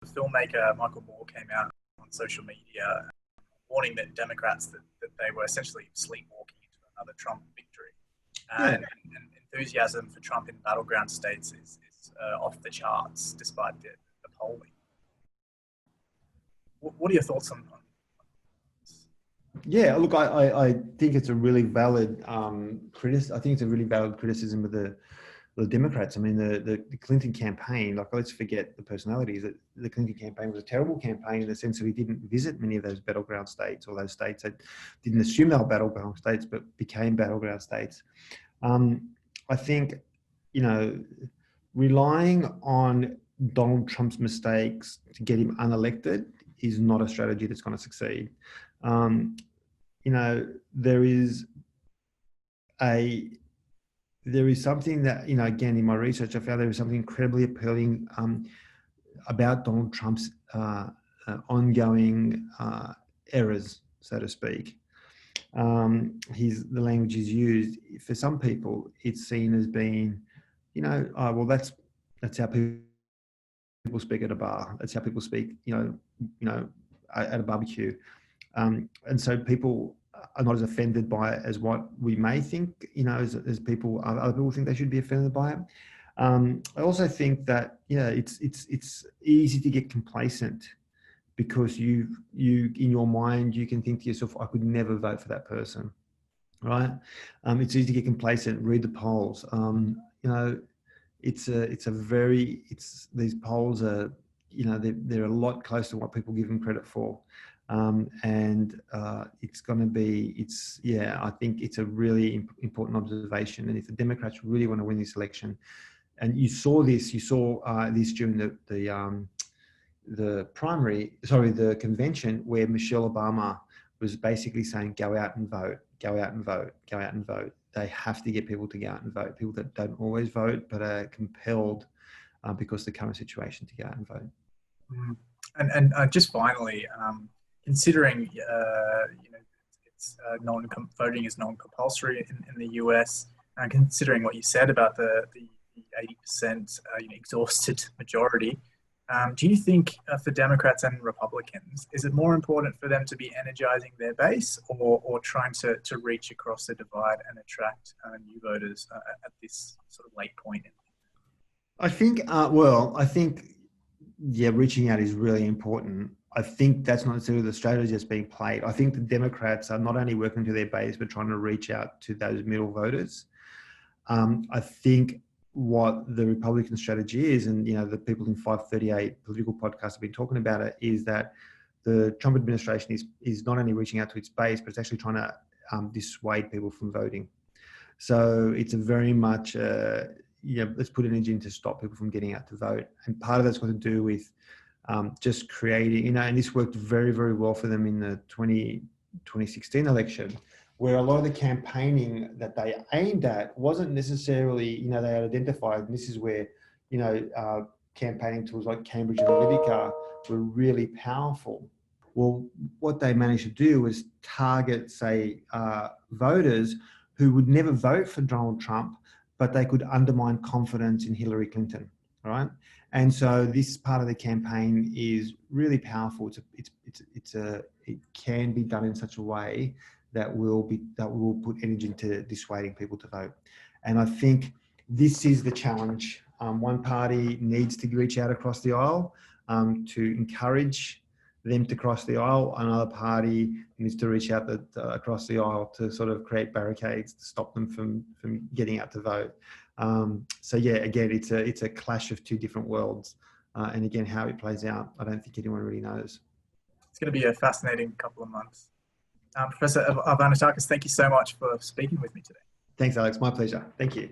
The filmmaker Michael Moore came out on social media warning that Democrats that they were essentially sleepwalking into another Trump victory. Yeah. And enthusiasm for Trump in battleground states is off the charts despite the polling. What are your thoughts on this? Yeah, look, I think it's a really valid I think it's a really valid criticism of the Democrats. I mean, the Clinton campaign, like, let's forget the personalities. The Clinton campaign was a terrible campaign in the sense that he didn't visit many of those battleground states, or those states that didn't assume they were battleground states, but became battleground states. I think, relying on Donald Trump's mistakes to get him unelected is not a strategy that's going to succeed. There is something that, again, in my research, I found there is something incredibly appealing about Donald Trump's ongoing errors, so to speak. The language is used. For some people, it's seen as being, well, that's how people speak at a bar. That's how people speak, at a barbecue. And so people are not as offended by it as what we may think, as other people think they should be offended by it. I also think that, it's easy to get complacent, because you in your mind, you can think to yourself, I could never vote for that person, right? It's easy to get complacent, read the polls. These polls are, they're a lot closer to what people give them credit for. I think it's a really important observation. And if the Democrats really want to win this election, and you saw this during the convention, where Michelle Obama was basically saying, go out and vote, go out and vote, go out and vote. They have to get people to go out and vote. People that don't always vote, but are compelled because of the current situation, to go out and vote. And just finally, considering voting is non-compulsory in the US, and considering what you said about the 80% exhausted majority, do you think for Democrats and Republicans, is it more important for them to be energizing their base, or trying to reach across the divide and attract new voters at this sort of late point? I think, reaching out is really important. I think that's not necessarily the strategy that's being played. I think the Democrats are not only working to their base, but trying to reach out to those middle voters. I think what the Republican strategy is, and the people in 538 political podcasts have been talking about it, is that the Trump administration is not only reaching out to its base, but it's actually trying to dissuade people from voting. So it's a very much, let's put energy in to stop people from getting out to vote. And part of that's got to do with just creating, and this worked very, very well for them in the 2016 election, where a lot of the campaigning that they aimed at wasn't necessarily, they had identified, and this is where, campaigning tools like Cambridge Analytica were really powerful. Well, what they managed to do was target, say, voters who would never vote for Donald Trump, but they could undermine confidence in Hillary Clinton, right? And so this part of the campaign is really powerful. It can be done in such a way that will put energy into dissuading people to vote. And I think this is the challenge. One party needs to reach out across the aisle to encourage them to cross the aisle. Another party needs to reach out across the aisle to sort of create barricades to stop them from getting out to vote. Again, it's a clash of two different worlds. And again, how it plays out, I don't think anyone really knows. It's going to be a fascinating couple of months. Professor Arvanitakis, thank you so much for speaking with me today. Thanks, Alex. My pleasure. Thank you.